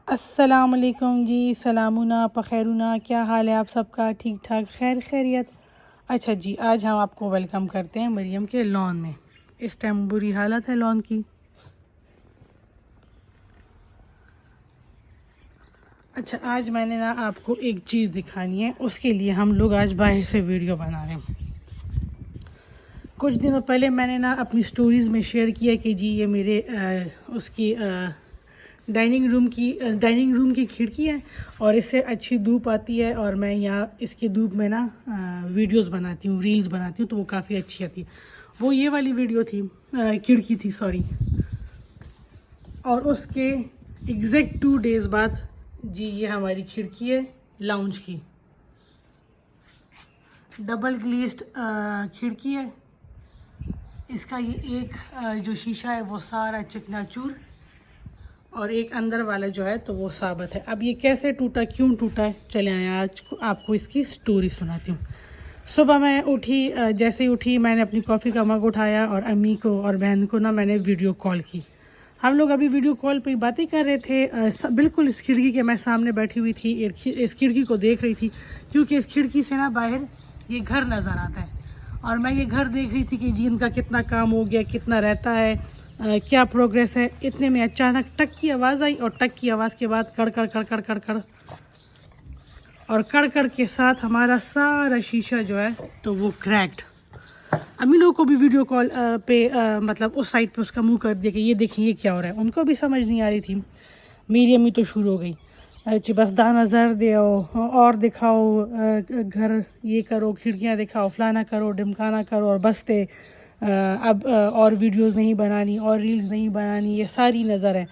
السلام علیکم جی، سلامونا پخیرونا، کیا حال ہے آپ سب کا؟ ٹھیک ٹھاک، خیر خیریت؟ اچھا جی، آج ہم آپ کو ویلکم کرتے ہیں مریم کے لان میں۔ اس ٹائم بری حالت ہے لان کی۔ اچھا، آج میں نے آپ کو ایک چیز دکھانی ہے، اس کے لیے ہم لوگ آج باہر سے ویڈیو بنا رہے ہیں۔ کچھ دنوں پہلے میں نے اپنی سٹوریز میں شیئر کیا کہ جی یہ میرے اس کی ڈائننگ روم کی کھڑکی ہے اور اس سے اچھی دھوپ آتی ہے، اور میں یہاں اس کی دھوپ میں ویڈیوز بناتی ہوں، ریلز بناتی ہوں، تو وہ کافی اچھی آتی ہے۔ وہ یہ والی ویڈیو تھی، کھڑکی تھی سوری، اور اس کے ایگزیکٹ 2 days بعد جی یہ ہماری کھڑکی ہے لاؤنج کی، ڈبل گلیسڈ کھڑکی ہے۔ اس کا یہ ایک جو شیشہ ہے وہ سارا چکنا چور، اور ایک اندر والا جو ہے تو وہ ثابت ہے۔ اب یہ کیسے ٹوٹا، کیوں ٹوٹا ہے، چلے آئیں آج آپ کو اس کی سٹوری سناتی ہوں۔ صبح میں اٹھی، جیسے ہی اٹھی میں نے اپنی کافی کا مگ اٹھایا اور امی کو اور بہن کو میں نے ویڈیو کال کی۔ ہم لوگ ابھی ویڈیو کال پہ باتیں کر رہے تھے، بالکل اس کھڑکی کے میں سامنے بیٹھی ہوئی تھی، اس کھڑکی کو دیکھ رہی تھی، کیونکہ اس کھڑکی سے باہر یہ گھر نظر آتا ہے، اور میں یہ گھر دیکھ رہی تھی کہ جی ان کا کتنا کام ہو گیا، کتنا رہتا ہے، کیا پروگریس ہے۔ اتنے میں اچانک ٹک کی آواز آئی، اور ٹک کی آواز کے بعد کڑ کڑ کڑ کڑ کڑ کڑ، اور کڑ کڑ کے ساتھ ہمارا سارا شیشہ جو ہے تو وہ کریکڈ۔ امی لوگوں کو بھی ویڈیو کال پہ مطلب اس سائڈ پہ اس کا منہ کر دیا کہ یہ دیکھیں یہ کیا ہو رہا ہے، ان کو بھی سمجھ نہیں آ رہی تھی۔ میری امی تو شروع ہو گئی، اچھا بس دا نظر دو اور دکھاؤ، گھر یہ کرو، کھڑکیاں دکھاؤ، فلانا کرو، ڈمکانا کرو، اور بستے اب اور ویڈیوز نہیں بنانی اور ریلز نہیں بنانی، یہ ساری نظر ہے۔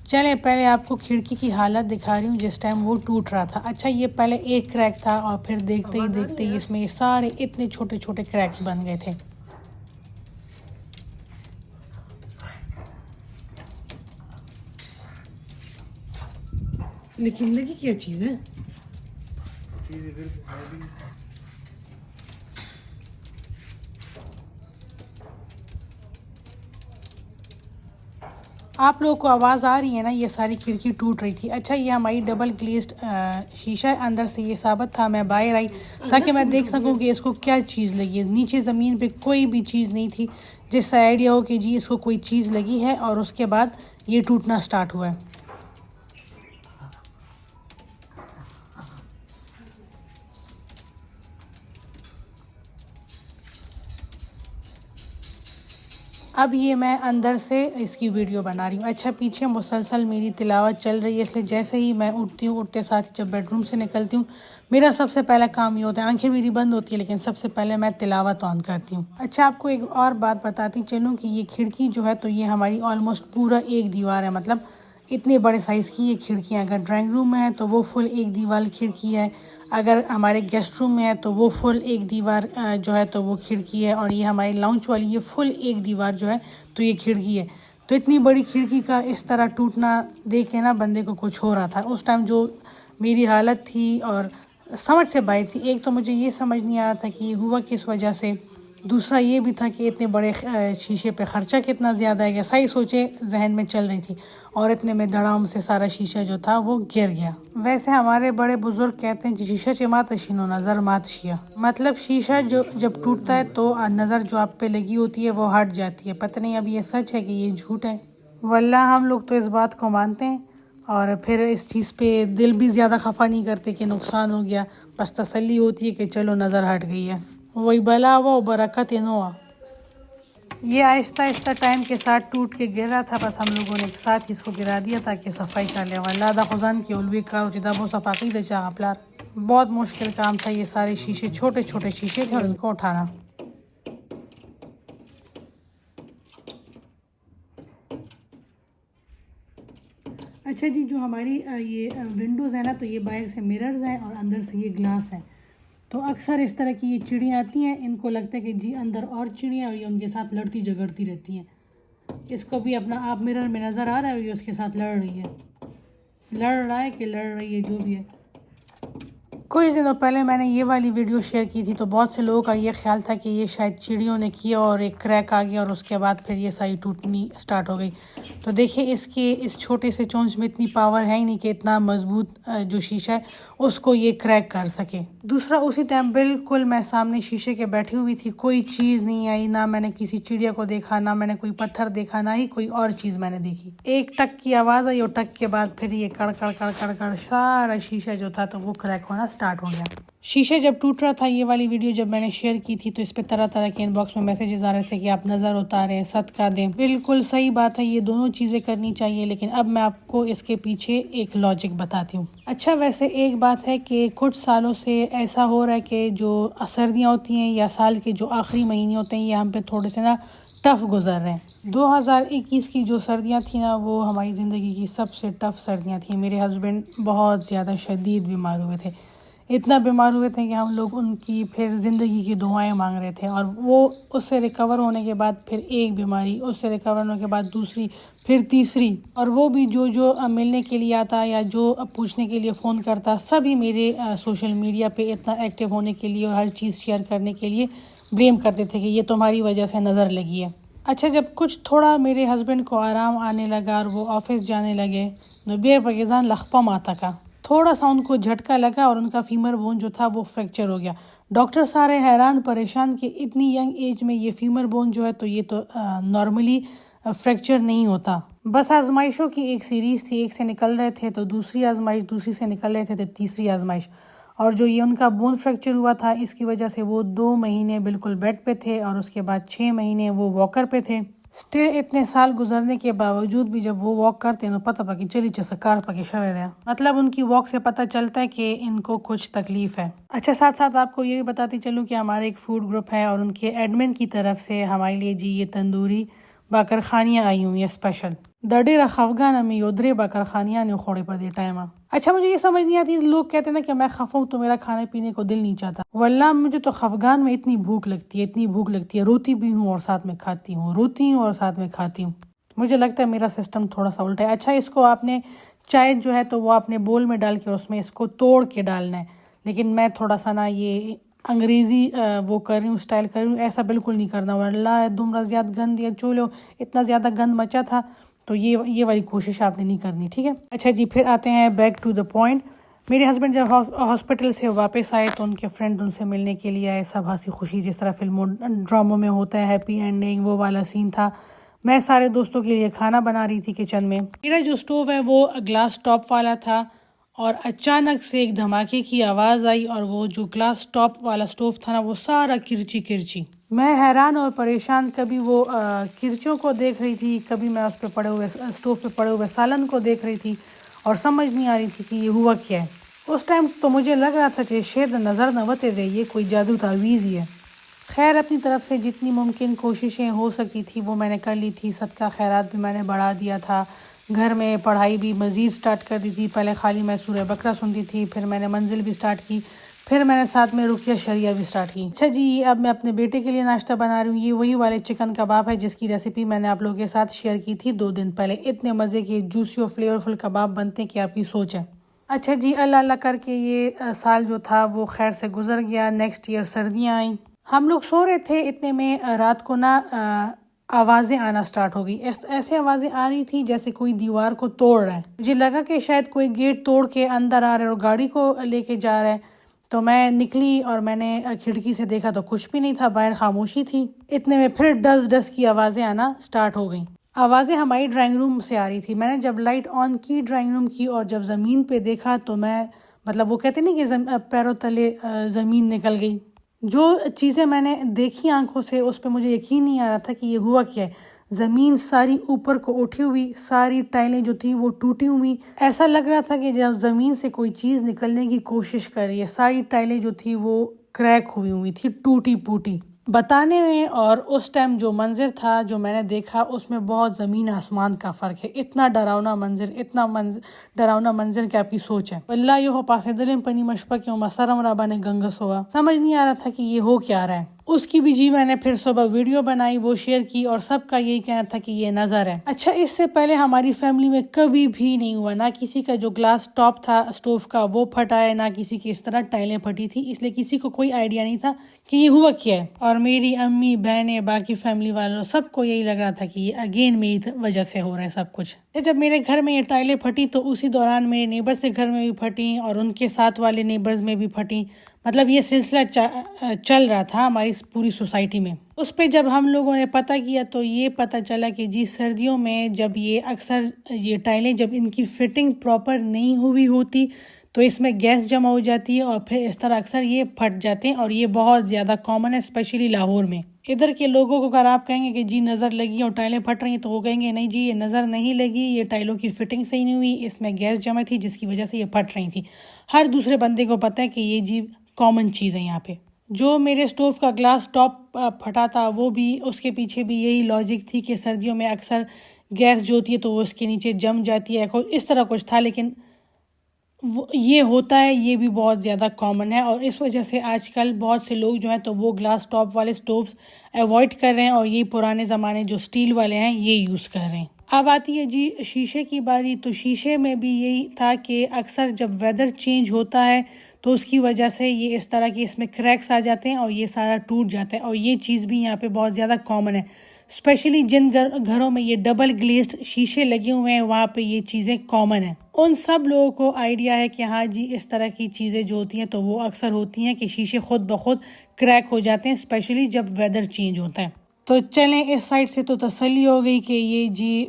چلیں پہلے آپ کو کھڑکی کی حالت دکھا رہی ہوں جس ٹائم وہ ٹوٹ رہا تھا۔ اچھا یہ پہلے ایک کریک تھا، اور پھر دیکھتے ہی دیکھتے ہی اس میں یہ سارے اتنے چھوٹے چھوٹے کریکس بن گئے تھے۔ لیکن لگی کیا چیز ہے؟ آپ لوگوں کو آواز آ رہی ہے نا، یہ ساری کھڑکی ٹوٹ رہی تھی۔ اچھا یہ ہماری ڈبل گلیسڈ شیشہ ہے، اندر سے یہ ثابت تھا، میں باہر آئی تاکہ میں دیکھ سکوں کہ اس کو کیا چیز لگی ہے۔ نیچے زمین پہ کوئی بھی چیز نہیں تھی جس سے آئیڈیا ہو کہ جی اس کو کوئی چیز لگی ہے، اور اس کے بعد یہ ٹوٹنا سٹارٹ ہوا ہے۔ اب یہ میں اندر سے اس کی ویڈیو بنا رہی ہوں۔ اچھا پیچھے مسلسل میری تلاوت چل رہی ہے، اس لیے جیسے ہی میں اٹھتی ہوں، اٹھتے ساتھ جب بیڈ روم سے نکلتی ہوں، میرا سب سے پہلا کام یہ ہوتا ہے، آنکھیں میری بند ہوتی ہے لیکن سب سے پہلے میں تلاوت آن کرتی ہوں۔ اچھا آپ کو ایک اور بات بتاتی چلوں کہ یہ کھڑکی جو ہے تو یہ ہماری آلموسٹ پورا ایک دیوار ہے، مطلب اتنے بڑے سائز کی یہ کھڑکیاں، اگر ڈرائنگ روم میں ہے تو وہ فل ایک دیوار کھڑکی ہے، اگر ہمارے گیسٹ روم میں ہے تو وہ فل ایک دیوار جو ہے تو وہ کھڑکی ہے، اور یہ ہماری لاؤنج والی یہ فل ایک دیوار جو ہے تو یہ کھڑکی ہے۔ تو اتنی بڑی کھڑکی کا اس طرح ٹوٹنا دیکھ کے بندے کو کچھ ہو رہا تھا اس ٹائم، جو میری حالت تھی اور سمجھ سے باہر تھی۔ ایک تو مجھے یہ سمجھ نہیں آ رہا تھا کہ یہ ہوا کس وجہ سے، دوسرا یہ بھی تھا کہ اتنے بڑے شیشے پہ خرچہ کتنا زیادہ ہے، صحیح سوچے ذہن میں چل رہی تھی، اور اتنے میں دھڑام سے سارا شیشہ جو تھا وہ گر گیا۔ ویسے ہمارے بڑے بزرگ کہتے ہیں کہ شیشہ چمات شینو نظر مات شیا، مطلب شیشہ جب ٹوٹتا ہے تو نظر جو آپ پہ لگی ہوتی ہے وہ ہٹ جاتی ہے۔ پتہ نہیں اب یہ سچ ہے کہ یہ جھوٹ ہے، واللہ ہم لوگ تو اس بات کو مانتے ہیں، اور پھر اس چیز پہ دل بھی زیادہ خفا نہیں کرتے کہ نقصان ہو گیا، بس تسلی ہوتی ہے کہ چلو نظر ہٹ گئی ہے، وہی بلا ہوا و برکت نوا۔ یہ آہستہ آہستہ ٹائم کے ساتھ ٹوٹ کے گر رہا تھا، بس ہم لوگوں نے ایک ساتھ ہی اس کو گرا دیا تاکہ صفائی کر لے، واللہ دا خزان کی علوی کارو جدا وہ صفاقی دے چاہا پلار۔ بہت مشکل کام تھا، یہ سارے شیشے چھوٹے چھوٹے شیشے تھے اور ان کو اٹھانا۔ اچھا جی، جو ہماری یہ ونڈوز ہیں نا تو یہ باہر سے مررز ہیں اور اندر سے یہ گلاس ہے، تو اکثر اس طرح کی یہ چڑیاں آتی ہیں، ان کو لگتا ہے کہ جی اندر اور چڑیاں، اور یہ ان کے ساتھ لڑتی جھگڑتی رہتی ہیں۔ اس کو بھی اپنا آپ مرر میں نظر آ رہا ہے، یہ اس کے ساتھ لڑ رہی ہے، لڑ رہا ہے کہ لڑ رہی ہے، جو بھی ہے۔ کچھ دنوں پہلے میں نے یہ والی ویڈیو شیئر کی تھی تو بہت سے لوگوں کا یہ خیال تھا کہ یہ شاید چڑیوں نے کیا اور ایک کریک آ گیا اور اس کے بعد پھر یہ ساری ٹوٹنی سٹارٹ ہو گئی. تو دیکھیں اس چھوٹے سے چونچ میں اتنی پاور ہے ہی نہیں کہ اتنا مضبوط جو شیشہ ہے اس کو یہ کریک کر سکے. دوسرا اسی ٹائم بالکل میں سامنے شیشے کے بیٹھی ہوئی تھی, کوئی چیز نہیں آئی, نہ میں نے کسی چڑیا کو دیکھا, نہ میں نے کوئی پتھر دیکھا, نہ ہی کوئی اور چیز میں نے دیکھی. ایک ٹک کی آواز آئی اور ٹک کے بعد پھر یہ کڑ کڑ کڑ کڑ کڑ سارا شیشہ جو تھا تو وہ کریک ہونا سٹارٹ ہو گیا. شیشہ جب ٹوٹ رہا تھا, یہ والی ویڈیو جب میں نے شیئر کی تھی تو اس پہ طرح طرح کے ان باکس میں میسیجز آ رہے تھے کہ آپ نظر اتاریں, صدقہ دیں. بالکل صحیح بات ہے, یہ دونوں چیزیں کرنی چاہیے, لیکن اب میں آپ کو اس کے پیچھے ایک لاجک بتاتی ہوں. اچھا ویسے ایک بات ہے کہ کچھ سالوں سے ایسا ہو رہا ہے کہ جو سردیاں ہوتی ہیں یا سال کے جو آخری مہینے ہوتے ہیں یہ ہم پہ تھوڑے سے ٹف گزر رہے ہیں. 2021 کی جو سردیاں تھیں وہ ہماری زندگی کی سب سے ٹف سردیاں تھیں. میرے ہسبینڈ بہت زیادہ شدید بیمار ہوئے تھے, اتنا بیمار ہوئے تھے کہ ہم لوگ ان کی پھر زندگی کی دعائیں مانگ رہے تھے. اور وہ اس سے ریکور ہونے کے بعد پھر ایک بیماری, اس سے ریکور ہونے کے بعد دوسری, پھر تیسری, اور وہ بھی جو ملنے کے لیے آتا یا جو پوچھنے کے لیے فون کرتا سبھی میرے سوشل میڈیا پہ اتنا ایکٹیو ہونے کے لیے اور ہر چیز شیئر کرنے کے لیے بلیم کرتے تھے کہ یہ تمہاری وجہ سے نظر لگی ہے. اچھا جب کچھ تھوڑا میرے ہسبینڈ کو آرام آنے لگا اور وہ آفس جانے لگے تو بے پاکستان لخپا ماتا کا تھوڑا سا ان کو جھٹکا لگا اور ان کا فیمر بون جو تھا وہ فریکچر ہو گیا. ڈاکٹر سارے حیران پریشان کہ اتنی ینگ ایج میں یہ فیمر بون جو ہے تو یہ تو نارملی فریکچر نہیں ہوتا. بس آزمائشوں کی ایک سیریز تھی, ایک سے نکل رہے تھے تو دوسری آزمائش, دوسری سے نکل رہے تھے تو تیسری آزمائش, اور جو یہ ان کا بون فریکچر ہوا تھا اس کی وجہ سے وہ 2 مہینے بالکل بیڈ پہ تھے اور اس کے بعد 6 مہینے وہ واکر پہ تھے. اسٹل اتنے سال گزرنے کے باوجود بھی جب وہ واک کرتے ہیں تو پتہ پکی چلی چسکار پکی شوے رہا, مطلب ان کی واک سے پتہ چلتا ہے کہ ان کو کچھ تکلیف ہے. اچھا ساتھ ساتھ آپ کو یہ بھی بتاتی چلوں کہ ہمارے ایک فوڈ گروپ ہے اور ان کے ایڈمن کی طرف سے ہمارے لیے جی یہ تندوری باکر خانیاں آئی ہوئی ہیں اسپیشل. دڑے رخافگان میں یودرے باکر خانیاں نے خوڑے پر دے ٹائم. اچھا مجھے یہ سمجھ نہیں آتی, لوگ کہتے ہیں کہ میں خفا ہوں تو میرا کھانے پینے کو دل نہیں چاہتا. واللہ مجھے تو خفگان میں اتنی بھوک لگتی ہے, روتی بھی ہوں اور ساتھ میں کھاتی ہوں, روتی ہوں اور ساتھ میں کھاتی ہوں. مجھے لگتا ہے میرا سسٹم تھوڑا سا الٹا ہے. اچھا اس کو آپ نے چائے جو ہے تو وہ آپ نے بول میں ڈال کے اس میں اس کو توڑ کے ڈالنا ہے, لیکن میں تھوڑا سا یہ انگریزی وہ کر رہی ہوں, اسٹائل کر رہی ہوں, ایسا بالکل نہیں کرنا. واللہ دمرا زیادہ گند یا چولو اتنا زیادہ گند مچا تھا تو یہ والی کوشش آپ نے نہیں کرنی, ٹھیک ہے. اچھا جی پھر آتے ہیں بیک ٹو دا پوائنٹ. میرے ہسبینڈ جب ہاسپٹل سے واپس آئے تو ان کے فرینڈ ان سے ملنے کے لیے آئے, سب ہنسی خوشی جس طرح فلموں ڈراموں میں ہوتا ہے, ہیپی اینڈنگ وہ والا سین تھا. میں سارے دوستوں کے لیے کھانا بنا رہی تھی کچن میں. میرا جو اسٹوو ہے وہ گلاس ٹاپ والا تھا اور اچانک سے ایک دھماکے کی آواز آئی اور وہ جو گلاس ٹاپ والا اسٹوو تھا وہ سارا کرچی. میں حیران اور پریشان, کبھی وہ کرچوں کو دیکھ رہی تھی, کبھی میں اس پہ پڑے ہوئے اسٹوو پہ پڑے ہوئے سالن کو دیکھ رہی تھی اور سمجھ نہیں آ رہی تھی کہ یہ ہوا کیا ہے. اس ٹائم تو مجھے لگ رہا تھا کہ شاید نظر نہ وتے دے, یہ کوئی جادو تعویذ ہی ہے. خیر اپنی طرف سے جتنی ممکن کوششیں ہو سکتی تھی وہ میں نے کر لی تھی. صدقہ خیرات بھی میں نے بڑھا دیا تھا, گھر میں پڑھائی بھی مزید سٹارٹ کر دی تھی. پہلے خالی میں سورہ بقرہ سنتی تھی, پھر میں نے منزل بھی سٹارٹ کی, پھر میں نے ساتھ میں رقیہ شریعہ بھی سٹارٹ کی. اچھا جی اب میں اپنے بیٹے کے لیے ناشتہ بنا رہی ہوں. یہ وہی والے چکن کباب ہے جس کی ریسیپی میں نے آپ لوگوں کے ساتھ شیئر کی تھی 2 دن پہلے. اتنے مزے کے جوسی اور فلیورفل کباب بنتے ہیں کہ آپ کی سوچ ہے. اچھا جی اللہ اللہ کر کے یہ سال جو تھا وہ خیر سے گزر گیا. نیکسٹ ایئر سردیاں آئیں, ہم لوگ سو رہے تھے, اتنے میں رات کو آوازیں آنا سٹارٹ ہو گئی. ایسے آوازیں آ رہی تھی جیسے کوئی دیوار کو توڑ رہا ہے. مجھے لگا کہ شاید کوئی گیٹ توڑ کے اندر آ رہا ہے اور گاڑی کو لے کے جا رہا ہے. تو میں نکلی اور میں نے کھڑکی سے دیکھا تو کچھ بھی نہیں تھا, باہر خاموشی تھی. اتنے میں پھر ڈس کی آوازیں آنا سٹارٹ ہو گئیں. آوازیں ہماری ڈرائنگ روم سے آ رہی تھی. میں نے جب لائٹ آن کی ڈرائنگ روم کی اور جب زمین پہ دیکھا تو میں مطلب وہ کہتے نہیں کہ پیروں تلے زمین نکل گئی. جو چیزیں میں نے دیکھی آنکھوں سے اس پہ مجھے یقین نہیں آ رہا تھا کہ یہ ہوا کیا ہے. زمین ساری اوپر کو اٹھی ہوئی, ساری ٹائلیں جو تھی وہ ٹوٹی ہوئی. ایسا لگ رہا تھا کہ جب زمین سے کوئی چیز نکلنے کی کوشش کر رہی ہے. ساری ٹائلیں جو تھی وہ کریک ہوئی تھی, ٹوٹی پوٹی. بتانے میں اور اس ٹائم جو منظر تھا جو میں نے دیکھا اس میں بہت زمین آسمان کا فرق ہے. اتنا ڈراؤنا منظر کہ آپ کی سوچ ہے. اللہ یہ ہو پاسے دلم پنی مشپا کیوں مسرم رابا نے گنگس ہوا. سمجھ نہیں آ رہا تھا کہ یہ ہو کیا رہا ہے. اس کی بھی جی میں نے پھر صبح ویڈیو بنائی، وہ شیئر کی، اور سب کا یہی کہنا تھا کہ یہ نظر ہے۔ اچھا، اس سے پہلے ہماری فیملی میں کبھی بھی نہیں ہوا، نہ کسی کا جو گلاس ٹاپ تھا اسٹوو کا وہ پھٹا ہے، نہ کسی کی اس طرح ٹائلیں پھٹی تھی، اس لیے کسی کو کوئی آئیڈیا نہیں تھا کہ یہ ہوا کیا ہے۔ اور میری امی، بہنیں، باقی فیملی والوں سب کو یہی لگ رہا تھا کہ یہ اگین میری وجہ سے ہو رہا ہے سب کچھ۔ جب میرے گھر میں یہ ٹائلیں پھٹی تو اسی دوران میرے نیبرز کے گھر میں بھی پھٹی اور ان کے ساتھ والے نیبرز میں بھی پھٹی، مطلب یہ سلسلہ چل رہا تھا ہماری پوری سوسائٹی میں۔ اس پہ جب ہم لوگوں نے پتہ کیا تو یہ پتہ چلا کہ جی سردیوں میں جب یہ اکثر یہ ٹائلیں جب ان کی فٹنگ پراپر نہیں ہوئی ہوتی تو اس میں گیس جمع ہو جاتی ہے اور پھر اس طرح اکثر یہ پھٹ جاتے ہیں، اور یہ بہت زیادہ کامن ہے اسپیشلی لاہور میں۔ ادھر کے لوگوں کو اگر آپ کہیں گے کہ جی نظر لگی اور ٹائلیں پھٹ رہی ہیں تو وہ کہیں گے نہیں جی یہ نظر نہیں لگی، یہ ٹائلوں کی فٹنگ صحیح نہیں ہوئی، اس میں گیس جمع تھی جس کی وجہ سے یہ پھٹ رہی تھی۔ ہر دوسرے بندے کو پتہ ہے کہ یہ جی کامن چیز ہے یہاں پہ۔ جو میرے سٹوو کا گلاس ٹاپ پھٹا تھا وہ بھی اس کے پیچھے بھی یہی لاجک تھی کہ سردیوں میں اکثر گیس جو ہوتی ہے تو وہ اس کے نیچے جم جاتی ہے، اس طرح کچھ تھا، لیکن یہ ہوتا ہے، یہ بھی بہت زیادہ کامن ہے، اور اس وجہ سے آج کل بہت سے لوگ جو ہیں تو وہ گلاس ٹاپ والے سٹووز ایوائڈ کر رہے ہیں اور یہ پرانے زمانے جو سٹیل والے ہیں یہ یوز کر رہے ہیں۔ اب آتی ہے جی شیشے کی باری، تو شیشے میں بھی یہی تھا کہ اکثر جب ویدر چینج ہوتا ہے تو اس کی وجہ سے یہ اس طرح کی اس میں کریکس آ جاتے ہیں اور یہ سارا ٹوٹ جاتا ہے، اور یہ چیز بھی یہاں پہ بہت زیادہ کامن ہے، اسپیشلی جن گھروں میں یہ ڈبل گلیزڈ شیشے لگے ہوئے ہیں وہاں پہ یہ چیزیں کامن ہیں۔ ان سب لوگوں کو آئیڈیا ہے کہ ہاں جی اس طرح کی چیزیں جو ہوتی ہیں تو وہ اکثر ہوتی ہیں کہ شیشے خود بخود کریک ہو جاتے ہیں، اسپیشلی جب ویدر چینج ہوتا ہے۔ تو چلیں اس سائڈ سے تو تسلی ہو گئی کہ یہ جی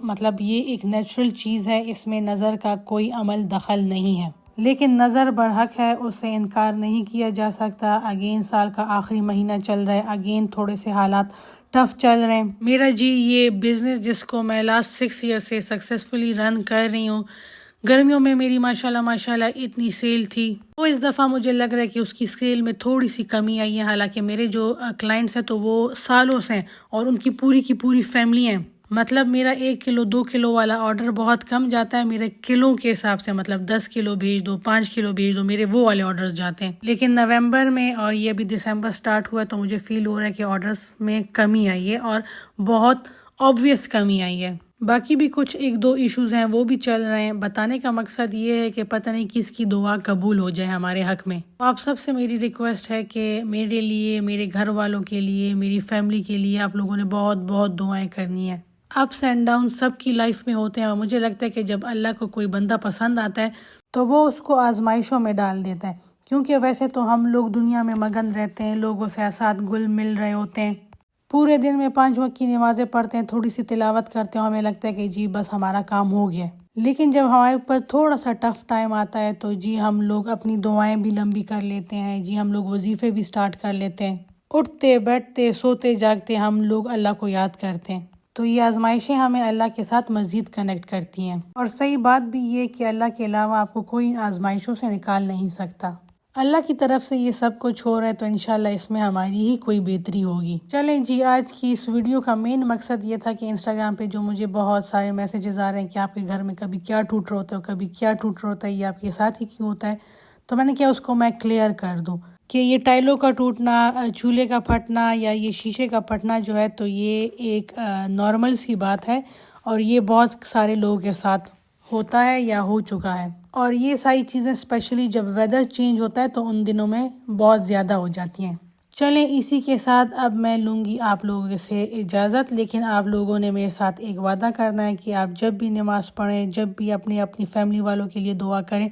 مطلب یہ ایک نیچرل چیز ہے، اس میں نظر کا کوئی عمل دخل نہیں ہے، لیکن نظر برحق ہے، اس سے انکار نہیں کیا جا سکتا۔ اگین سال کا آخری مہینہ چل رہا ہے، اگین تھوڑے سے حالات ٹف چل رہے ہیں۔ میرا جی یہ بزنس جس کو میں لاسٹ 6 ایئر سے سکسیسفلی رن کر رہی ہوں، گرمیوں میں میری ماشاءاللہ اتنی سیل تھی، تو اس دفعہ مجھے لگ رہا ہے کہ اس کی سیل میں تھوڑی سی کمی آئی ہے، حالانکہ میرے جو کلائنٹس ہیں تو وہ سالوں سے ہیں اور ان کی پوری فیملی ہیں، مطلب میرا 1 کلو 2 کلو والا آرڈر بہت کم جاتا ہے، میرے کلو کے حساب سے، مطلب 10 کلو بھیج دو، 5 کلو بھیج دو، میرے وہ والے آرڈرز جاتے ہیں۔ لیکن نومبر میں اور یہ ابھی دسمبر سٹارٹ ہوا ہے تو مجھے فیل ہو رہا ہے کہ آرڈرز میں کمی آئی ہے، اور بہت آبویس کمی آئی ہے۔ باقی بھی کچھ 1-2 ایشوز ہیں وہ بھی چل رہے ہیں۔ بتانے کا مقصد یہ ہے کہ پتہ نہیں کس کی دعا قبول ہو جائے ہمارے حق میں۔ آپ سب سے میری ریکویسٹ ہے کہ میرے لیے، میرے گھر والوں کے لیے، میری فیملی کے لیے آپ لوگوں نے بہت دعائیں کرنی ہیں۔ اپس اینڈ ڈاؤن سب کی لائف میں ہوتے ہیں، اور مجھے لگتا ہے کہ جب اللہ کو کوئی بندہ پسند آتا ہے تو وہ اس کو آزمائشوں میں ڈال دیتا ہے، کیونکہ ویسے تو ہم لوگ دنیا میں مگن رہتے ہیں، لوگوں سے ساتھ گل مل رہے ہوتے ہیں، پورے دن میں 5 وقت کی نمازیں پڑھتے ہیں، تھوڑی سی تلاوت کرتے ہیں، ہمیں لگتا ہے کہ جی بس ہمارا کام ہو گیا۔ لیکن جب ہمارے اوپر تھوڑا سا ٹف ٹائم آتا ہے تو جی ہم لوگ اپنی دعائیں بھی لمبی کر لیتے ہیں، جی ہم لوگ وظیفے بھی سٹارٹ کر لیتے ہیں، اٹھتے بیٹھتے سوتے جاگتے ہم لوگ اللہ کو یاد کرتے ہیں۔ تو یہ آزمائشیں ہمیں اللہ کے ساتھ مزید کنیکٹ کرتی ہیں، اور صحیح بات بھی یہ کہ اللہ کے علاوہ آپ کو کوئی آزمائشوں سے نکال نہیں سکتا۔ اللہ کی طرف سے یہ سب کچھ ہو رہا ہے تو انشاءاللہ اس میں ہماری ہی کوئی بہتری ہوگی۔ چلیں جی، آج کی اس ویڈیو کا مین مقصد یہ تھا کہ انسٹاگرام پہ جو مجھے بہت سارے میسیجز آ رہے ہیں کہ آپ کے گھر میں کبھی کیا ٹوٹ رہا ہوتا ہے، کبھی کیا ٹوٹ رہا ہوتا ہے، یہ آپ کے ساتھ ہی کیوں ہوتا ہے، تو میں نے کیا اس کو میں کلیئر کر دوں کہ یہ ٹائلوں کا ٹوٹنا، چولہے کا پھٹنا یا یہ شیشے کا پھٹنا جو ہے تو یہ ایک نارمل سی بات ہے، اور یہ بہت سارے لوگوں کے ساتھ ہوتا ہے یا ہو چکا ہے، اور یہ ساری چیزیں اسپیشلی جب ویدر چینج ہوتا ہے تو ان دنوں میں بہت زیادہ ہو جاتی ہیں۔ چلیں اسی کے ساتھ اب میں لوں گی آپ لوگوں سے اجازت، لیکن آپ لوگوں نے میرے ساتھ ایک وعدہ کرنا ہے کہ آپ جب بھی نماز پڑھیں، جب بھی اپنی فیملی والوں کے لیے دعا کریں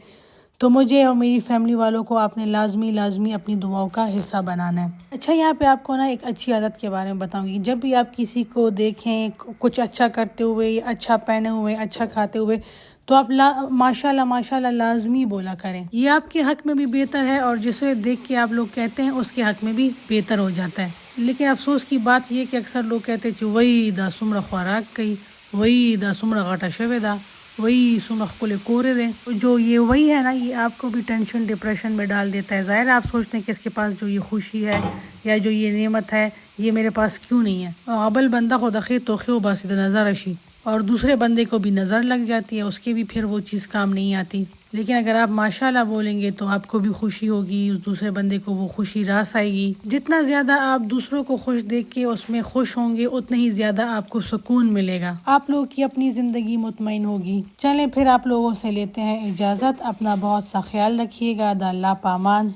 تو مجھے اور میری فیملی والوں کو آپ نے لازمی اپنی دعاؤں کا حصہ بنانا ہے۔ اچھا، یہاں پہ آپ کو نا ایک اچھی عادت کے بارے میں بتاؤں گی، جب بھی آپ کسی کو دیکھیں کچھ اچھا کرتے ہوئے، اچھا پہنے ہوئے، اچھا کھاتے ہوئے، تو آپ ماشاءاللہ لازمی بولا کریں، یہ آپ کے حق میں بھی بہتر ہے، اور جسے دیکھ کے آپ لوگ کہتے ہیں اس کے حق میں بھی بہتر ہو جاتا ہے۔ لیکن افسوس کی بات یہ کہ اکثر لوگ کہتے ہیں وہی دا سمرہ خوراک کئی، وہی دا سمرہ غاٹا شوے دا، وہی سمرہ کھلے کورے دے، جو یہ وہی ہے نا، یہ آپ کو بھی ٹینشن ڈپریشن میں ڈال دیتا ہے۔ ظاہر آپ سوچتے ہیں کہ اس کے پاس جو یہ خوشی ہے یا جو یہ نعمت ہے یہ میرے پاس کیوں نہیں ہے، ابل بندہ خود اخی توخی و باسد نظر اشی، اور دوسرے بندے کو بھی نظر لگ جاتی ہے، اس کے بھی پھر وہ چیز کام نہیں آتی۔ لیکن اگر آپ ماشاءاللہ بولیں گے تو آپ کو بھی خوشی ہوگی، اس دوسرے بندے کو وہ خوشی راس آئے گی۔ جتنا زیادہ آپ دوسروں کو خوش دیکھ کے اس میں خوش ہوں گے، اتنا ہی زیادہ آپ کو سکون ملے گا، آپ لوگوں کی اپنی زندگی مطمئن ہوگی۔ چلیں پھر آپ لوگوں سے لیتے ہیں اجازت، اپنا بہت سا خیال رکھیے گا، اللہ پامان۔